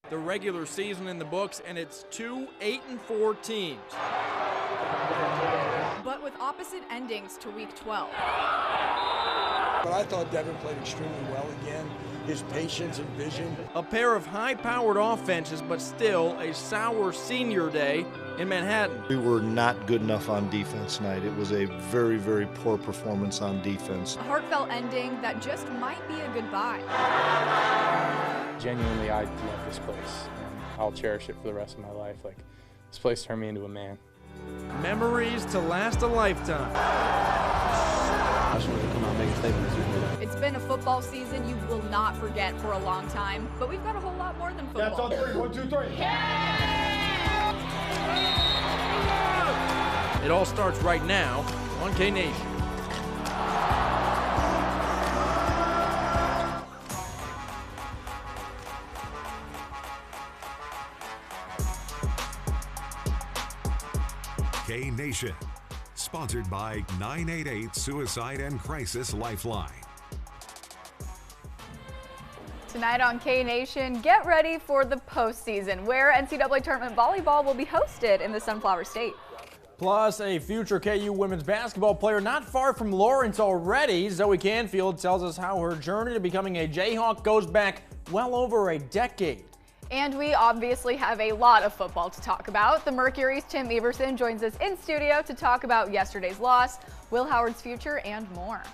The regular season in the books, and it's 2 8-4 teams. But with opposite endings to Week 12. But I thought Devin played extremely well again. His patience and vision. A pair of high-powered offenses, but still a sour senior day in Manhattan. We were not good enough on defense tonight. It was a very, very poor performance on defense. A heartfelt ending that just might be a goodbye. Genuinely, I love this place, and I'll cherish it for the rest of my life. Like, this place turned me into a man. Memories to last a lifetime. I just wanted to come out and make a statement this evening. It's been a football season you will not forget for a long time, but we've got a whole lot more than football. That's on three. 1, 2, 3. It all starts right now on K-Nation. K-Nation, sponsored by 988 Suicide and Crisis Lifeline. Tonight on K-Nation, get ready for the postseason, where NCAA tournament volleyball will be hosted in the Sunflower State. Plus, a future KU women's basketball player not far from Lawrence already. Zoe Canfield tells us how her journey to becoming a Jayhawk goes back well over a decade. And we obviously have a lot of football to talk about. The Mercury's Tim Everson joins us in studio to talk about yesterday's loss, Will Howard's future, and more.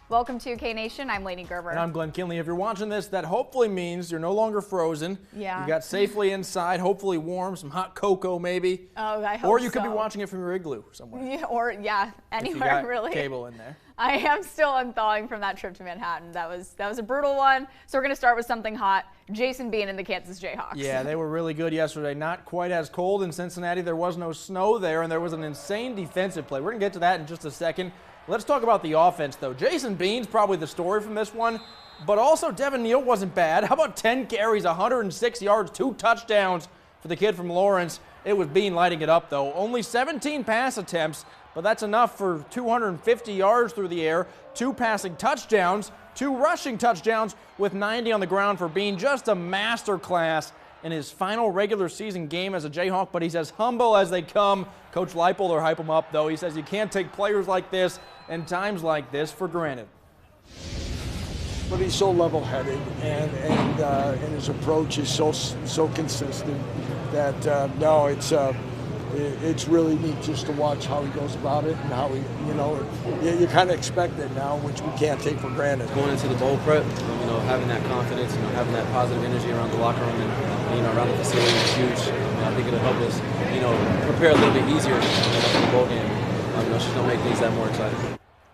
Welcome to K-Nation. I'm Lainey Gerber. And I'm Glenn Kinley. If you're watching this, that hopefully means you're no longer frozen. Yeah. You got safely inside, hopefully warm, some hot cocoa maybe. Oh, I hope Or you could be so. watching it from your igloo somewhere. Yeah, or, yeah, If you anywhere got really. cable in there. I am still unthawing from that trip to Manhattan. That was a brutal one. So we're going to start with something hot. Jason Bean and the Kansas Jayhawks. Yeah, they were really good yesterday. Not quite as cold in Cincinnati. There was no snow there, and there was an insane defensive play. We're going to get to that in just a second. Let's talk about the offense, though. Jason Bean's probably the story from this one, but also Devin Neal wasn't bad. How about 10 carries, 106 yards, 2 touchdowns for the kid from Lawrence? It was Bean lighting it up, though. Only 17 pass attempts, but that's enough for 250 yards through the air, 2 passing touchdowns, 2 rushing touchdowns with 90 on the ground for Bean. Just a masterclass in his final regular season game as a Jayhawk, but he's as humble as they come. Coach Leipold hype him up, though. He says you can't take players like this and times like this for granted. But he's so level-headed, and his approach is so consistent that no, it's really neat just to watch how he goes about it and how he, you kind of expect it now, which we can't take for granted. Going into the bowl prep, having that confidence, having that positive energy around the locker room and around the facility is huge. I think it'll help us, prepare a little bit easier for the bowl game. It's just gonna make things that more exciting.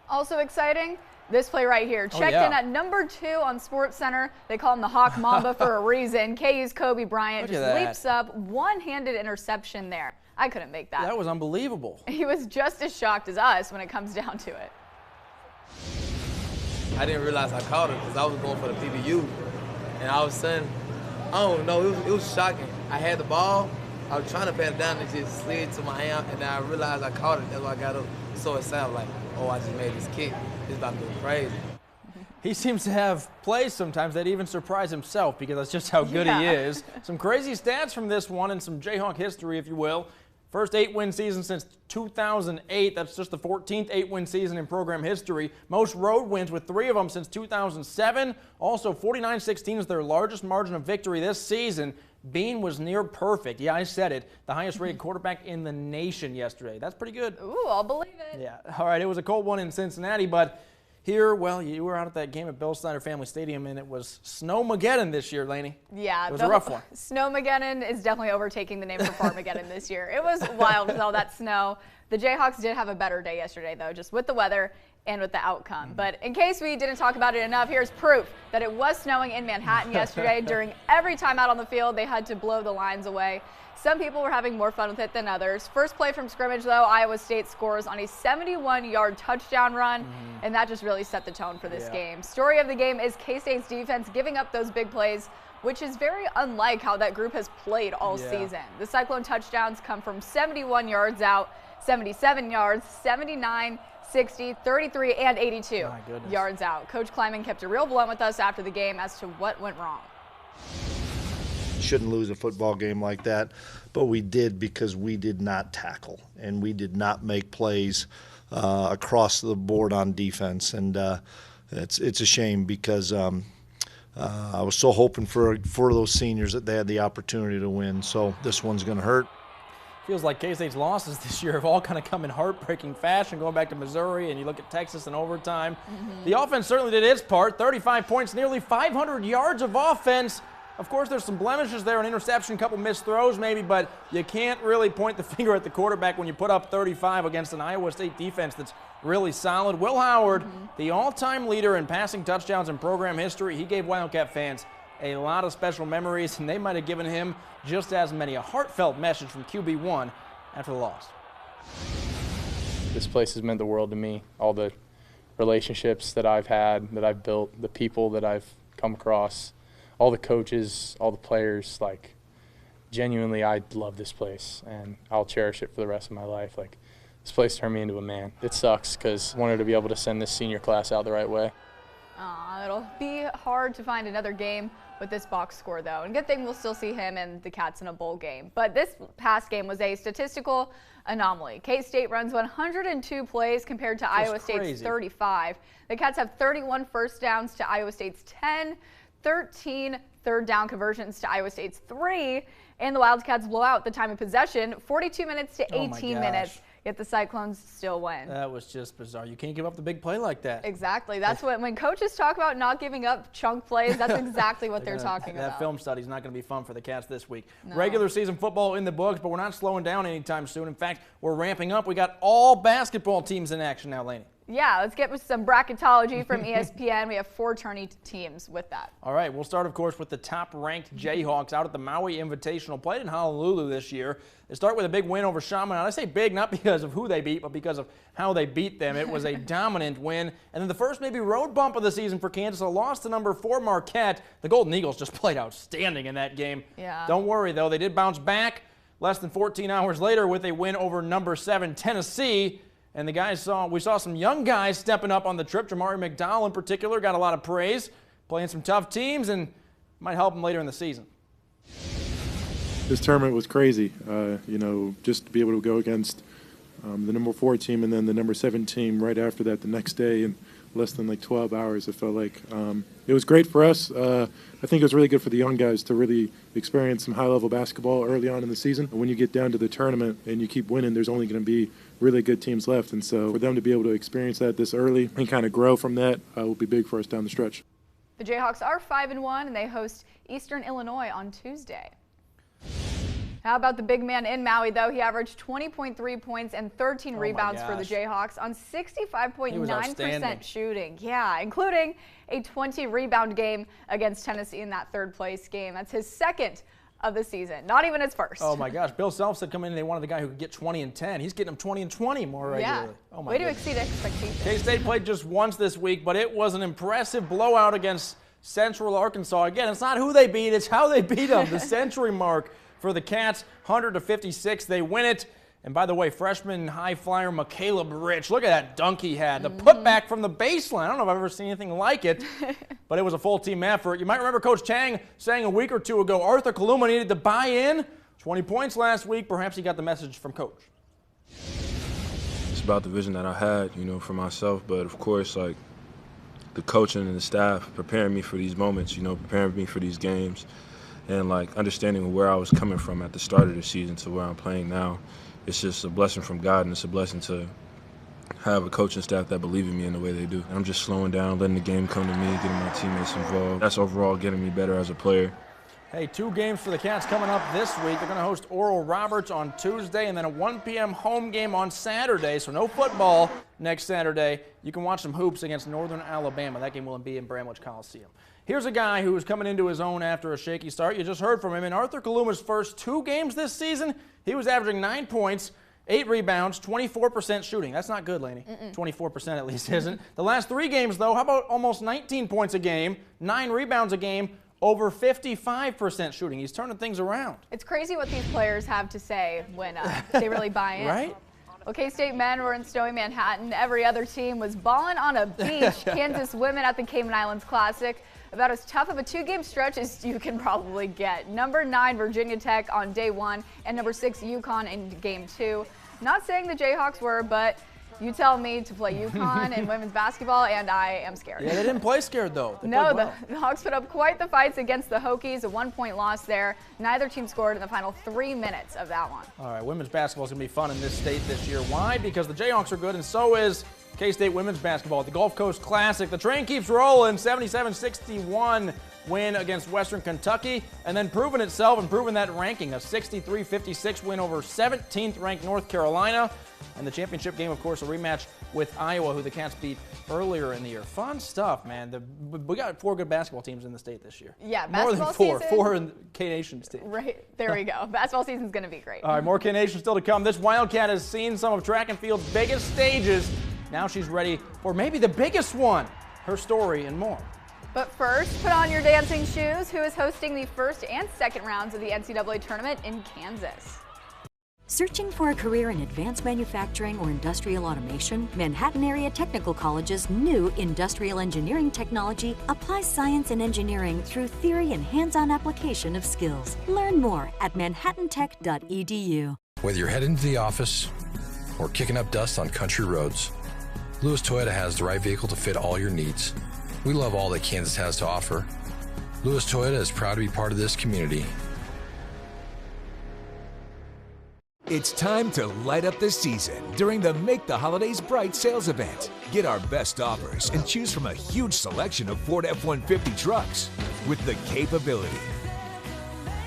Also exciting, this play right here. Checked in at number 2 on SportsCenter. They call him the Hawk Mamba for a reason. KU's Kobe Bryant just leaps up, one-handed interception there. I couldn't make that. That was unbelievable. He was just as shocked as us when it comes down to it. I didn't realize I caught it because I was going for the PBU. And all of a sudden, I don't know, it was shocking. I had the ball, I was trying to pat it down and it just slid to my hand, and then I realized I caught it. That's why I got up so excited, like, oh, I just made this kick. It's about to be crazy. He seems to have plays sometimes that even surprise himself because that's just how good he is. Some crazy stats from this one and some Jayhawk history, if you will. First 8-win season since 2008. That's just the 14th 8-win season in program history. Most road wins with 3 of them since 2007. Also, 49-16 is their largest margin of victory this season. Bean was near perfect. Yeah, I said it. The highest rated quarterback in the nation yesterday. That's pretty good. Ooh, I'll believe it. Yeah. All right, it was a cold one in Cincinnati, but here, well, you were out at that game at Bill Snyder Family Stadium, and it was Snowmageddon this year, Laney. Yeah. It was a rough one. Snowmageddon is definitely overtaking the name for Farmageddon this year. It was wild with all that snow. The Jayhawks did have a better day yesterday, though, just with the weather and with the outcome. But in case we didn't talk about it enough, here's proof that it was snowing in Manhattan yesterday. During every time out on the field, they had to blow the lines away. Some people were having more fun with it than others. First play from scrimmage, though, Iowa State scores on a 71-yard touchdown run, and that just really set the tone for this game. Story of the game is K-State's defense giving up those big plays, which is very unlike how that group has played all season. The Cyclone touchdowns come from 71 yards out, 77 yards, 79, 60, 33, and 82 yards out. Coach Kleiman kept it real blunt with us after the game as to what went wrong. Shouldn't lose a football game like that, but we did because we did not tackle and we did not make plays across the board on defense, and it's a shame because I was so hoping for those seniors that they had the opportunity to win. So this one's going to hurt. Feels like K-State's losses this year have all kind of come in heartbreaking fashion, going back to Missouri, and you look at Texas in overtime. The offense certainly did its part. 35 points, nearly 500 yards of offense. Of course, there's some blemishes there, an interception, a couple missed throws maybe, but you can't really point the finger at the quarterback when you put up 35 against an Iowa State defense that's really solid. Will Howard, the all-time leader in passing touchdowns in program history, he gave Wildcat fans a lot of special memories, and they might have given him just as many. A heartfelt message from QB1 after the loss. This place has meant the world to me. All the relationships that I've had, that I've built, the people that I've come across, all the coaches, all the players, like, genuinely, I love this place, and I'll cherish it for the rest of my life. Like, this place turned me into a man. It sucks because I wanted to be able to send this senior class out the right way. It'll be hard to find another game with this box score, though. And good thing we'll still see him and the Cats in a bowl game. But this past game was a statistical anomaly. K-State runs 102 plays compared to Iowa State's 35. The Cats have 31 first downs to Iowa State's 10, 13 third down conversions to Iowa State's 3, and the Wildcats blow out the time of possession, 42 minutes to 18 minutes. Yet the Cyclones still win. That was just bizarre. You can't give up the big play like that. Exactly. That's when coaches talk about not giving up chunk plays, that's exactly what they're talking about. That film study is not going to be fun for the Cats this week. No. Regular season football in the books, but we're not slowing down anytime soon. In fact, we're ramping up. We got all basketball teams in action now, Lainey. Yeah, let's get with some bracketology from ESPN. We have 4 tourney teams with that. All right, we'll start, of course, with the top-ranked Jayhawks out at the Maui Invitational, played in Honolulu this year. They start with a big win over Shaman. And I say big not because of who they beat, but because of how they beat them. It was a dominant win. And then the first maybe road bump of the season for Kansas, a loss to number 4 Marquette. The Golden Eagles just played outstanding in that game. Yeah. Don't worry, though. They did bounce back less than 14 hours later with a win over number 7 Tennessee. And we saw some young guys stepping up on the trip. Jamari McDowell in particular got a lot of praise, playing some tough teams, and might help him later in the season. This tournament was crazy. Just to be able to go against the number 4 team and then the number 7 team right after that the next day in less than like 12 hours, it felt like. It was great for us. I think it was really good for the young guys to really experience some high-level basketball early on in the season. When you get down to the tournament and you keep winning, there's only going to be really good teams left. And so for them to be able to experience that this early and kind of grow from that will be big for us down the stretch. The Jayhawks are 5-1, and they host Eastern Illinois on Tuesday. How about the big man in Maui, though? He averaged 20.3 points and 13 rebounds for the Jayhawks on 65.9% shooting. Yeah, including a 20-rebound game against Tennessee in that third-place game. That's his second of the season, not even his first. Oh, my gosh. Bill Self said coming in, they wanted the guy who could get 20 and 10. He's getting them 20 and 20 more regularly. Yeah. Oh, my Way goodness. to exceed expectations. K-State played just once this week, but it was an impressive blowout against Central Arkansas. Again, it's not who they beat, it's how they beat them. The century mark for the Cats, 100-56. They win it. And by the way, freshman high flyer Macaleb Rich, look at that dunk he had. The putback from the baseline. I don't know if I've ever seen anything like it, but it was a full team effort. You might remember Coach Chang saying a week or two ago, Arthur Kaluma needed to buy in. 20 points last week. Perhaps he got the message from Coach. It's about the vision that I had, for myself. But of course, like the coaching and the staff preparing me for these moments, preparing me for these games. And like understanding where I was coming from at the start of the season to where I'm playing now. It's just a blessing from God, and it's a blessing to have a coaching staff that believe in me in the way they do. I'm just slowing down, letting the game come to me, getting my teammates involved. That's overall getting me better as a player. Hey, 2 games for the Cats coming up this week. They're going to host Oral Roberts on Tuesday and then a 1 p.m. home game on Saturday. So no football next Saturday. You can watch some hoops against Northern Alabama. That game will be in Bramlage Coliseum. Here's a guy who is coming into his own after a shaky start. You just heard from him. In Arthur Kaluma's first 2 games this season, he was averaging 9 points, 8 rebounds, 24% shooting. That's not good, Lainey. 24% at least isn't. The last 3 games, though, how about almost 19 points a game, 9 rebounds a game, over 55% shooting. He's turning things around. It's crazy what these players have to say when they really buy in. Right? Well, K-State men were in snowy Manhattan. Every other team was balling on a beach. Kansas women at the Cayman Islands Classic. about as tough of a 2-game stretch as you can probably get. Number 9 Virginia Tech on day 1 and number 6 UConn in game 2. Not saying the Jayhawks were, but you tell me to play UConn in women's basketball, and I am scared. Yeah, they didn't play scared, though. No, the Hawks put up quite the fights against the Hokies, a 1-point loss there. Neither team scored in the final 3 minutes of that one. All right, women's basketball is going to be fun in this state this year. Why? Because the Jayhawks are good, and so is K-State women's basketball at the Gulf Coast Classic. The train keeps rolling, 77-61 win against Western Kentucky, and then proving itself and proving that ranking, a 63-56 win over 17th ranked North Carolina. And the championship game, of course, a rematch with Iowa, who the Cats beat earlier in the year. Fun stuff, man. We got 4 good basketball teams in the state this year. Yeah, more basketball than 4. season. 4 in K-Nation's team. Right, there we go. Basketball season's going to be great. All right, more K-Nation still to come. This Wildcat has seen some of track and field's biggest stages. Now she's ready for maybe the biggest one. Her story and more. But first, put on your dancing shoes. Who is hosting the first and second rounds of the NCAA tournament in Kansas? Searching for a career in advanced manufacturing or industrial automation? Manhattan Area Technical College's new industrial engineering technology applies science and engineering through theory and hands-on application of skills. Learn more at manhattantech.edu. Whether you're heading to the office or kicking up dust on country roads, Lewis Toyota has the right vehicle to fit all your needs. We love all that Kansas has to offer. Lewis Toyota is proud to be part of this community. It's time to light up the season during the Make the Holidays Bright sales event. Get our best offers and choose from a huge selection of Ford F-150 trucks with the capability,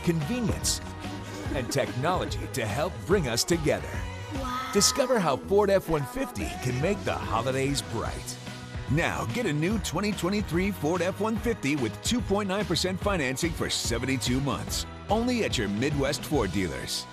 convenience, and technology to help bring us together. Wow. Discover how Ford F-150 can make the holidays bright. Now, get a new 2023 Ford F-150 with 2.9% financing for 72 months. Only at your Midwest Ford dealers.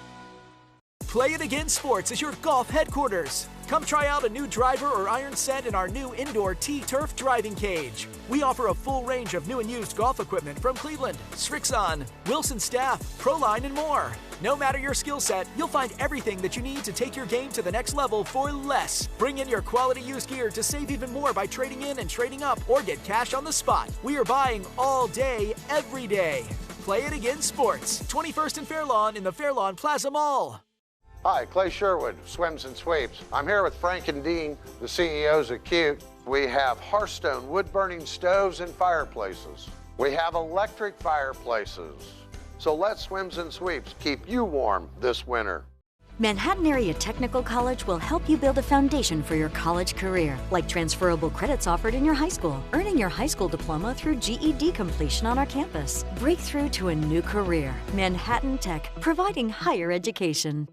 Play It Again Sports is your golf headquarters. Come try out a new driver or iron set in our new indoor T-Turf driving cage. We offer a full range of new and used golf equipment from Cleveland, Srixon, Wilson Staff, Proline, and more. No matter your skill set, you'll find everything that you need to take your game to the next level for less. Bring in your quality used gear to save even more by trading in and trading up or get cash on the spot. We are buying all day, every day. Play It Again Sports, 21st and Fairlawn in the Fairlawn Plaza Mall. Hi, Clay Sherwood, Swims and Sweeps. I'm here with Frank and Dean, the CEOs of Cute. We have Hearthstone wood-burning stoves and fireplaces. We have electric fireplaces. So let Swims and Sweeps keep you warm this winter. Manhattan Area Technical College will help you build a foundation for your college career, like transferable credits offered in your high school, earning your high school diploma through GED completion on our campus. Break through to a new career. Manhattan Tech, providing higher education.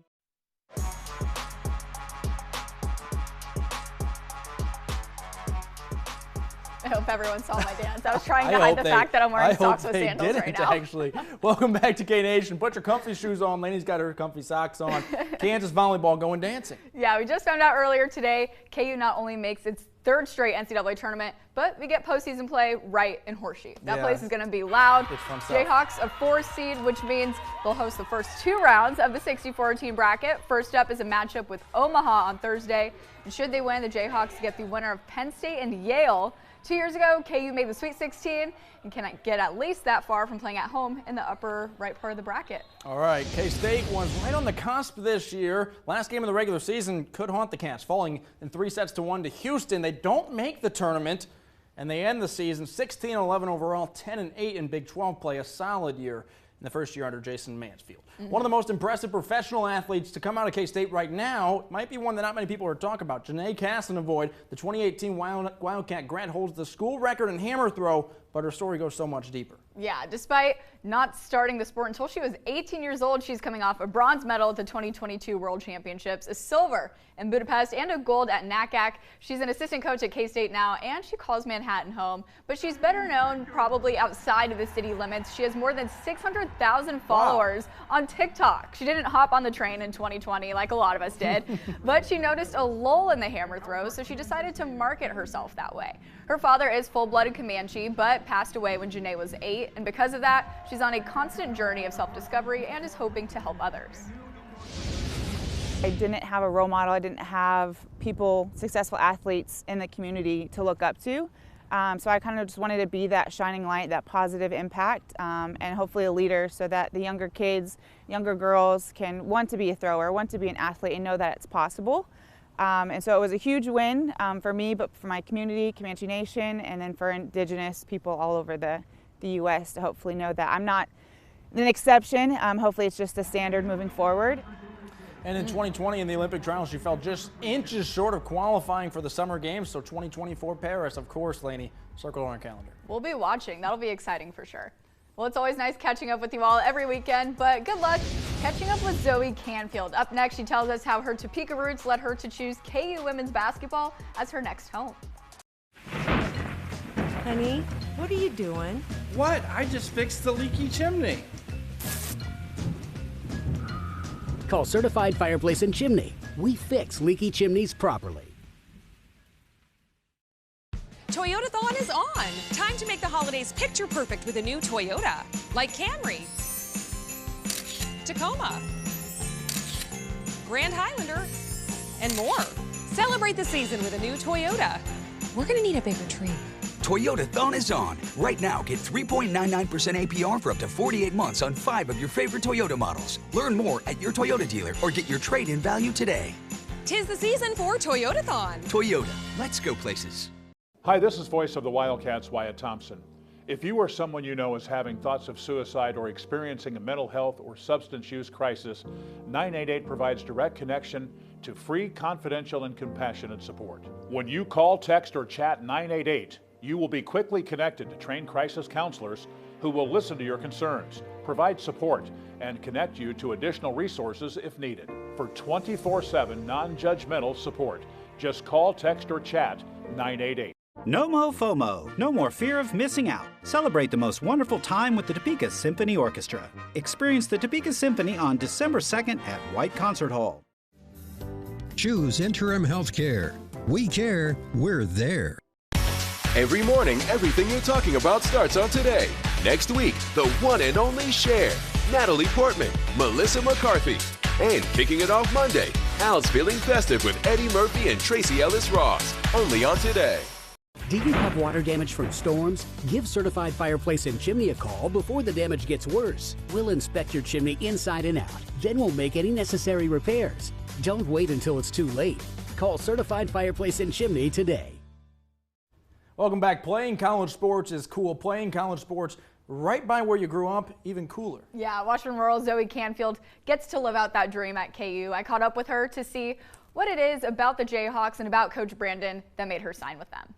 I hope everyone saw my dance. I was trying to hide the fact that I'm wearing socks with sandals right now. Actually. Welcome back to K-Nation. Put your comfy shoes on. Lainey's got her comfy socks on. Kansas volleyball going dancing. Yeah, we just found out earlier today, KU not only makes its 3rd straight NCAA tournament, but we get postseason play right in Horseshoe. That place is going to be loud. Jayhawks a 4 seed, which means they'll host the first 2 rounds of the 64-team bracket. First up is a matchup with Omaha on Thursday. And should they win, the Jayhawks get the winner of Penn State and Yale. 2 years ago, KU made the Sweet 16 and cannot get at least that far from playing at home in the upper right part of the bracket. All right, K-State was right on the cusp this year. Last game of the regular season could haunt the Cats, falling in 3-1 to Houston. They don't make the tournament, and they end the season 16-11 overall, 10-8 in Big 12 play, a solid year in the first year under Jason Mansfield. One of the most impressive professional athletes to come out of K-State right now might be one that not many people are talking about. Janae Cassinavoid, the 2018 Wildcat grad, holds the school record in hammer throw, but her story goes so much deeper. Yeah, despite not starting the sport until she was 18 years old, she's coming off a bronze medal at the 2022 World Championships, a silver in Budapest, and a gold at NACAC. She's an assistant coach at K-State now, and she calls Manhattan home. But she's better known probably outside of the city limits. She has more than 600,000 followers on TikTok. She didn't hop on the train in 2020 like a lot of us did, but she noticed a lull in the hammer throw, so she decided to market herself that way. Her father is full-blooded Comanche, but passed away when Janae was 8, and because of that, she's on a constant journey of self-discovery and is hoping to help others. I didn't have a role model. I didn't have people, successful athletes in the community to look up to. So I kind of just wanted to be that shining light, that positive impact, and hopefully a leader so that the younger kids, younger girls can want to be a thrower, want to be an athlete, and know that it's possible. And so it was a huge win for me, but for my community, Comanche Nation, and then for Indigenous people all over the U.S. to hopefully know that I'm not an exception. Hopefully it's just the standard moving forward. And in 2020 in the Olympic trials, she fell just inches short of qualifying for the Summer Games. So 2024 Paris, of course, Lainey, circle on our calendar. We'll be watching. That'll be exciting for sure. Well, it's always nice catching up with you all every weekend, but good luck catching up with Zoe Canfield. Up next, she tells us how her Topeka roots led her to choose KU women's basketball as her next home. Honey, what are you doing? What? I just fixed the leaky chimney. Call Certified Fireplace and Chimney. We fix leaky chimneys properly. Toyotathon is on. Time to make the holidays picture perfect with a new Toyota, like Camry, Tacoma, Grand Highlander, and more. Celebrate the season with a new Toyota. We're gonna need a bigger tree. Toyotathon is on. Right now, get 3.99% APR for up to 48 months on 5 of your favorite Toyota models. Learn more at your Toyota dealer or get your trade-in value today. 'Tis the season for Toyotathon. Toyota, let's go places. Hi, this is Voice of the Wildcats, Wyatt Thompson. If you or someone you know is having thoughts of suicide or experiencing a mental health or substance use crisis, 988 provides direct connection to free, confidential, and compassionate support. When you call, text, or chat 988, you will be quickly connected to trained crisis counselors who will listen to your concerns, provide support, and connect you to additional resources if needed. For 24/7 non-judgmental support, just call, text, or chat 988. No mo FOMO, no more fear of missing out. Celebrate the most wonderful time with the Topeka Symphony Orchestra. Experience the Topeka Symphony on December 2nd at White Concert Hall. Choose Interim Healthcare. We care, we're there. Every morning, everything you're talking about starts on Today. Next week, the one and only Cher, Natalie Portman, Melissa McCarthy. And kicking it off Monday, Al's feeling festive with Eddie Murphy and Tracy Ellis Ross. Only on Today. Do you have water damage from storms? Give Certified Fireplace and Chimney a call before the damage gets worse. We'll inspect your chimney inside and out. Then we'll make any necessary repairs. Don't wait until it's too late. Call Certified Fireplace and Chimney today. Welcome back. Playing college sports is cool. Playing college sports right by where you grew up, even cooler. Yeah, Washington Rural Zoe Canfield gets to live out that dream at KU. I caught up with her to see what it is about the Jayhawks and about Coach Brandon that made her sign with them.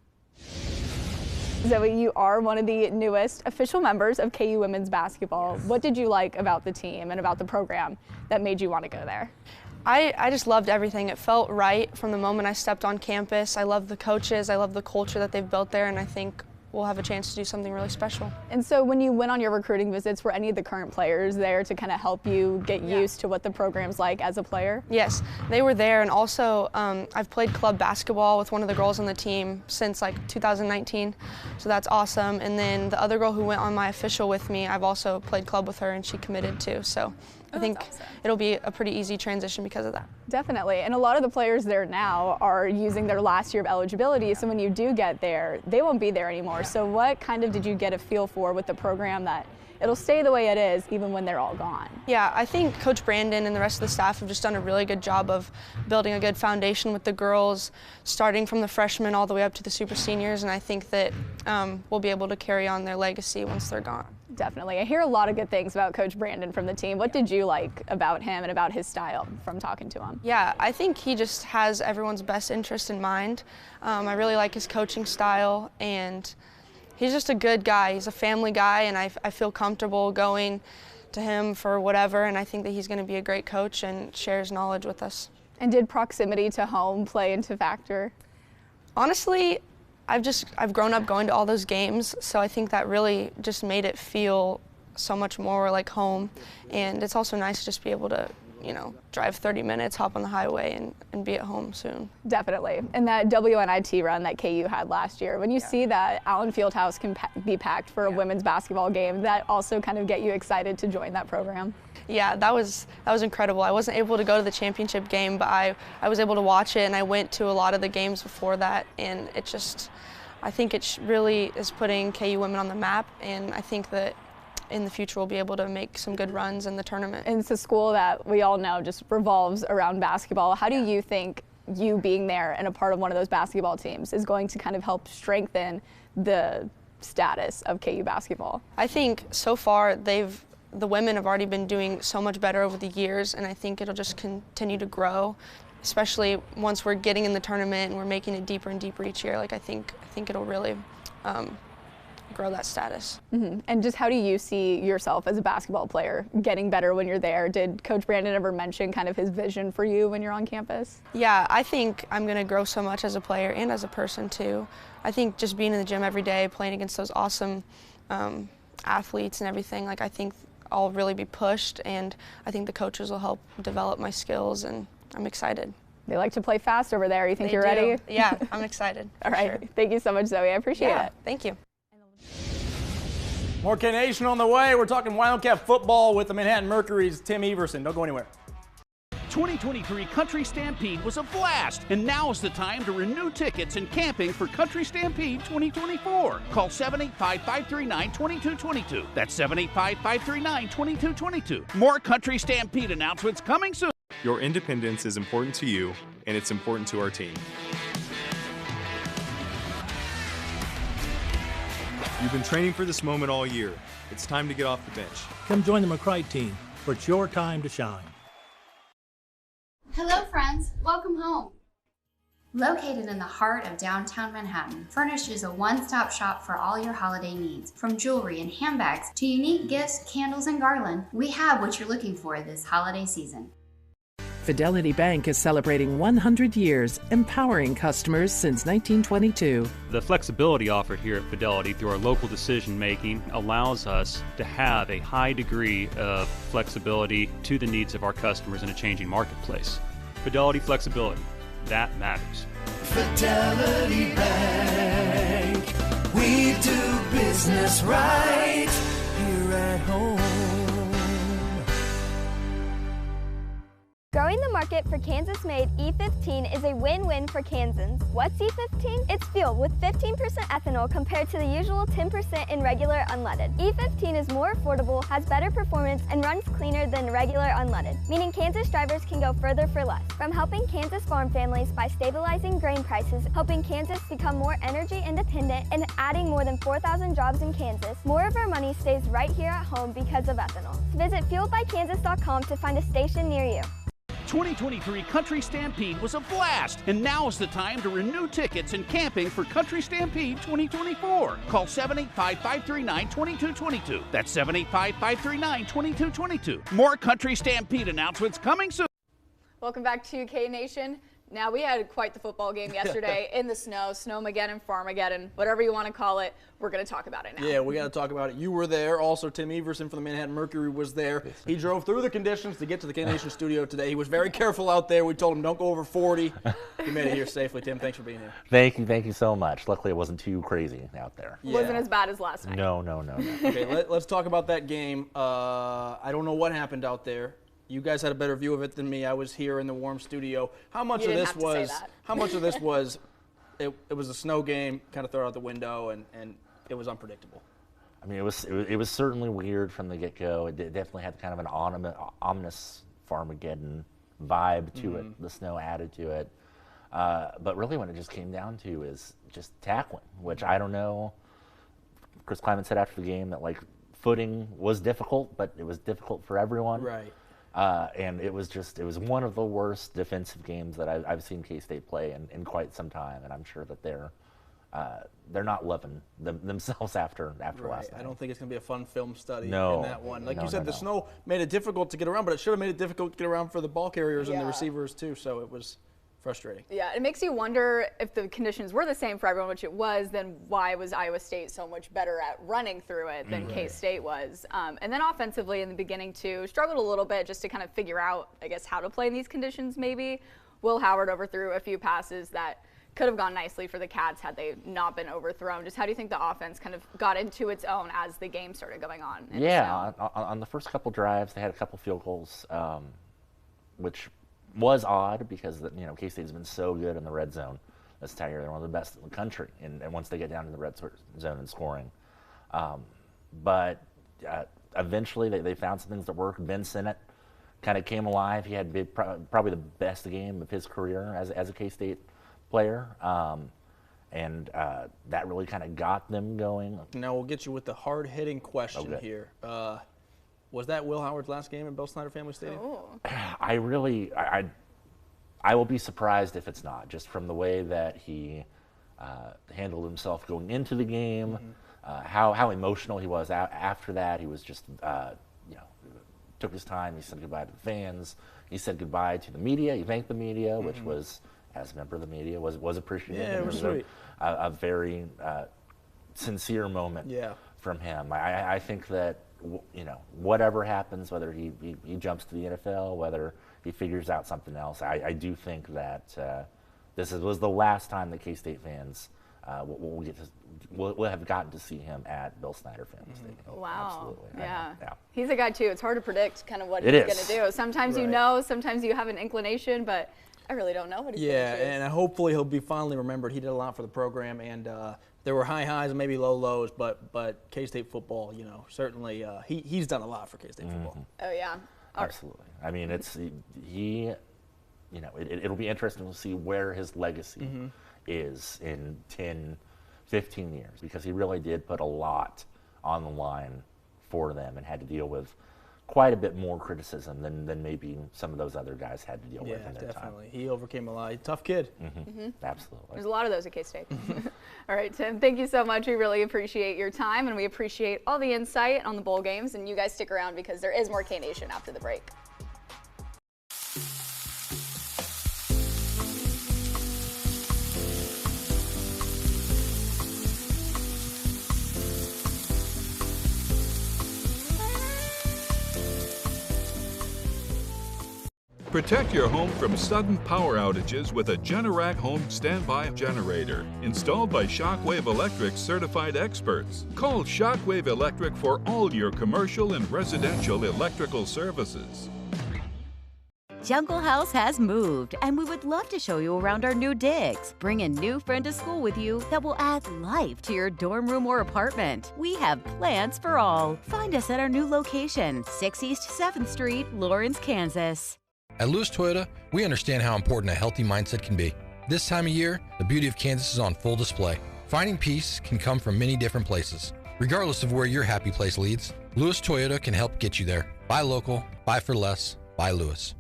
Zoe, you are one of the newest official members of KU women's basketball. What did you like about the team and about the program that made you want to go there? I just loved everything. It felt right from the moment I stepped on campus. I love the coaches, I love the culture that they've built there, and I think we'll have a chance to do something really special. And so when you went on your recruiting visits, were any of the current players there to kind of help you get used to what the program's like as a player? Yes, they were there, and also I've played club basketball with one of the girls on the team since like 2019, so that's awesome. And then the other girl who went on my official with me, I've also played club with her, and she committed too. So I think it'll be a pretty easy transition because of that. Definitely, and a lot of the players there now are using their last year of eligibility, so when you do get there, they won't be there anymore. So what kind of did you get a feel for with the program that it'll stay the way it is even when they're all gone? Yeah, I think Coach Brandon and the rest of the staff have just done a really good job of building a good foundation with the girls, starting from the freshmen all the way up to the super seniors, and I think that we'll be able to carry on their legacy once they're gone. Definitely. I hear a lot of good things about Coach Brandon from the team. What did you like about him and about his style from talking to him? Yeah, I think he just has everyone's best interest in mind. I really like his coaching style, and he's just a good guy. He's a family guy, and I feel comfortable going to him for whatever, and I think that he's going to be a great coach and shares knowledge with us. And did proximity to home play into factor? Honestly, I've grown up going to all those games, so I think that really just made it feel so much more like home. And it's also nice to just be able to, drive 30 minutes, hop on the highway, and be at home soon. Definitely. And that WNIT run that KU had last year, when you see that Allen Fieldhouse can be packed for a women's basketball game, that also kind of get you excited to join that program? Yeah, that was incredible. I wasn't able to go to the championship game, but I was able to watch it, and I went to a lot of the games before that, and I think it really is putting KU women on the map, and I think that in the future we'll be able to make some good runs in the tournament. And it's a school that we all know just revolves around basketball. How do you think you being there and a part of one of those basketball teams is going to kind of help strengthen the status of KU basketball? I think so far the women have already been doing so much better over the years, and I think it'll just continue to grow, especially once we're getting in the tournament and we're making it deeper and deeper each year. Like I think it'll really grow that status. Mm-hmm. And just how do you see yourself as a basketball player getting better when you're there? Did Coach Brandon ever mention kind of his vision for you when you're on campus? Yeah, I think I'm going to grow so much as a player and as a person too. I think just being in the gym every day, playing against those awesome athletes and everything, like I think I'll really be pushed, and I think the coaches will help develop my skills, and I'm excited. They like to play fast over there. You think you're do. ready? Yeah, I'm excited. All right. Sure. Thank you so much, Zoe. I appreciate it. Thank you. More K-Nation on the way. We're talking Wildcat football with the Manhattan Mercury's Tim Everson. Don't go anywhere. 2023 Country Stampede was a blast, and now is the time to renew tickets and camping for Country Stampede 2024. Call 785-539-2222. That's 785-539-2222. More Country Stampede announcements coming soon. Your independence is important to you, and it's important to our team. You've been training for this moment all year. It's time to get off the bench. Come join the McCrite team, for it's your time to shine. Hello friends, welcome home. Located in the heart of downtown Manhattan, Furnish is a one-stop shop for all your holiday needs. From jewelry and handbags to unique gifts, candles, and garland, we have what you're looking for this holiday season. Fidelity Bank is celebrating 100 years, empowering customers since 1922. The flexibility offered here at Fidelity through our local decision making allows us to have a high degree of flexibility to the needs of our customers in a changing marketplace. Fidelity flexibility, that matters. Fidelity Bank, we do business right here at home. Growing the market for Kansas-made E15 is a win-win for Kansans. What's E15? It's fuel with 15% ethanol compared to the usual 10% in regular unleaded. E15 is more affordable, has better performance, and runs cleaner than regular unleaded, meaning Kansas drivers can go further for less. From helping Kansas farm families by stabilizing grain prices, helping Kansas become more energy independent, and adding more than 4,000 jobs in Kansas, more of our money stays right here at home because of ethanol. Visit fueledbykansas.com to find a station near you. 2023 Country Stampede was a blast, and now is the time to renew tickets and camping for Country Stampede 2024. Call 785-539-2222. That's 785-539-2222. More Country Stampede announcements coming soon. Welcome back to K-Nation. Now, we had quite the football game yesterday in the snow, Snowmageddon, Farmageddon, whatever you want to call it. We're going to talk about it now. Yeah, we got to talk about it. You were there. Also, Tim Everson from the Manhattan Mercury was there. He drove through the conditions to get to the K-Nation studio today. He was very careful out there. We told him don't go over 40. He made it here safely. Tim, thanks for being here. Thank you so much. Luckily, it wasn't too crazy out there. Yeah. Wasn't as bad as last night. No. Okay, let's talk about that game. I don't know what happened out there. You guys had a better view of it than me. I was here in the warm studio. How much of this was? How much of this was? It was a snow game. Kind of throw it out the window, and it was unpredictable. I mean, it was certainly weird from the get-go. It definitely had kind of an ominous Farmageddon vibe to it. The snow added to it. But really, when it just came down to is just tackling, which I don't know. Chris Kleiman said after the game that footing was difficult, but it was difficult for everyone. Right. And it was one of the worst defensive games that I've seen K-State play in quite some time, and I'm sure that they're not loving themselves after last night. I don't think it's going to be a fun film study in No. that one. Like you said, the snow made it difficult to get around, but it should have made it difficult to get around for the ball carriers and the receivers too, so it was frustrating. Yeah, it makes you wonder if the conditions were the same for everyone, which it was, then why was Iowa State so much better at running through it than K-State was? And then offensively in the beginning too, struggled a little bit just to kind of figure out, I guess, how to play in these conditions maybe. Will Howard overthrew a few passes that could have gone nicely for the Cats had they not been overthrown. Just how do you think the offense kind of got into its own as the game started going on? Yeah, on the first couple drives, they had a couple field goals, which was odd because K-State has been so good in the red zone this time of year. They're one of the best in the country, and once they get down to the red zone and scoring. But eventually they found some things that worked. Ben Sinnott kind of came alive. He had probably the best game of his career as a K-State player. And that really kind of got them going. Now we'll get you with the hard-hitting question here. Was that Will Howard's last game at Bill Snyder Family Stadium? I will be surprised if it's not, just from the way that he handled himself going into the game, how emotional he was after that. He was just, took his time. He said goodbye to the fans. He said goodbye to the media. He thanked the media, which was, as a member of the media, was appreciative. Yeah, it was sweet. A very sincere moment from him. I think that whatever happens, whether he jumps to the NFL, whether he figures out something else, I do think that this was the last time that K-State fans will have gotten to see him at Bill Snyder Family Stadium. Wow. Absolutely. Yeah. Yeah. He's a guy too. It's hard to predict kind of what It he's is. going to do. Sometimes you know, sometimes you have an inclination, but I really don't know what he's going to choose. And hopefully he'll be fondly remembered. He did a lot for the program, and there were high highs and maybe low lows, but K-State football, certainly he's done a lot for K-State football. Oh, yeah. Absolutely. I mean, it'll be interesting to see where his legacy is in 10, 15 years, because he really did put a lot on the line for them and had to deal with quite a bit more criticism than maybe some of those other guys had to deal with in their definitely. He overcame a lot. He's a tough kid. Absolutely. There's a lot of those at K-State. All right, Tim, thank you so much. We really appreciate your time, and we appreciate all the insight on the bowl games. And you guys stick around because there is more K-Nation after the break. Protect your home from sudden power outages with a Generac home standby generator installed by Shockwave Electric's certified experts. Call Shockwave Electric for all your commercial and residential electrical services. Jungle House has moved, and we would love to show you around our new digs. Bring a new friend to school with you that will add life to your dorm room or apartment. We have plans for all. Find us at our new location, 6 East 7th Street, Lawrence, Kansas. At Lewis Toyota, we understand how important a healthy mindset can be. This time of year, the beauty of Kansas is on full display. Finding peace can come from many different places. Regardless of where your happy place leads, Lewis Toyota can help get you there. Buy local, buy for less, buy Lewis.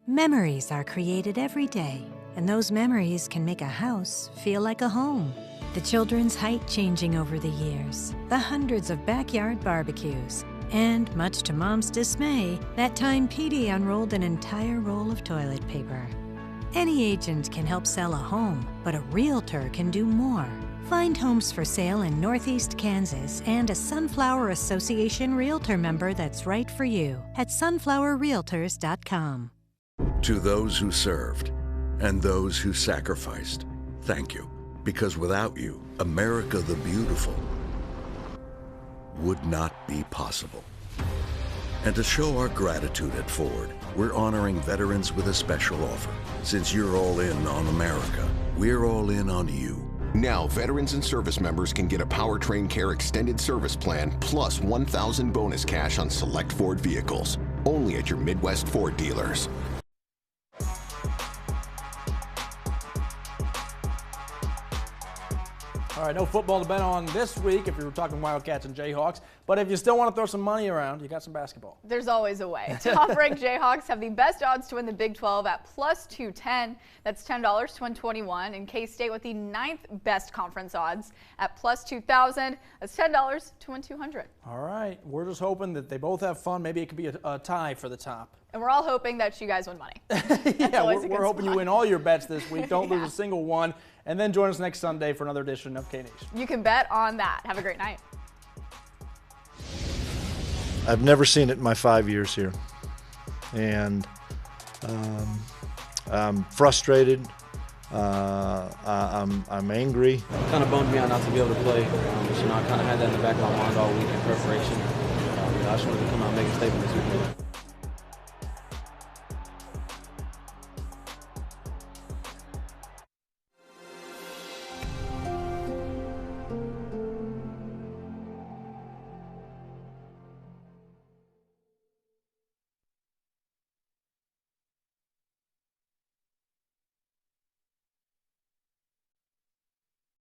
Memories are created every day, and those memories can make a house feel like a home. The children's height changing over the years, the hundreds of backyard barbecues, and much to Mom's dismay, that time Petey unrolled an entire roll of toilet paper. Any agent can help sell a home, but a realtor can do more. Find homes for sale in Northeast Kansas and a Sunflower Association Realtor member that's right for you at sunflowerrealtors.com. To those who served and those who sacrificed, thank you. Because without you, America the Beautiful would not be possible. And to show our gratitude at Ford, we're honoring veterans with a special offer. Since you're all in on America, we're all in on you. Now, veterans and service members can get a Powertrain Care Extended Service Plan plus $1,000 bonus cash on select Ford vehicles. Only at your Midwest Ford dealers. All right, no football to bet on this week if you were talking Wildcats and Jayhawks. But if you still want to throw some money around, you got some basketball. There's always a way. Top-ranked Jayhawks have the best odds to win the Big 12 at plus 210. That's $10 to 121. And K-State with the 9th best conference odds at plus 2,000. That's $10 to win 200. All right, we're just hoping that they both have fun. Maybe it could be a tie for the top. And we're all hoping that you guys win money. Yeah, we're hoping you win all your bets this week. Don't lose a single one. And then join us next Sunday for another edition of K-Nation. You can bet on that. Have a great night. I've never seen it in my 5 years here. And I'm frustrated. I'm angry. Kind of bummed me out not to be able to play. I kind of had that in the back of my mind all week in preparation. I just wanted to come out and make a statement this weekend.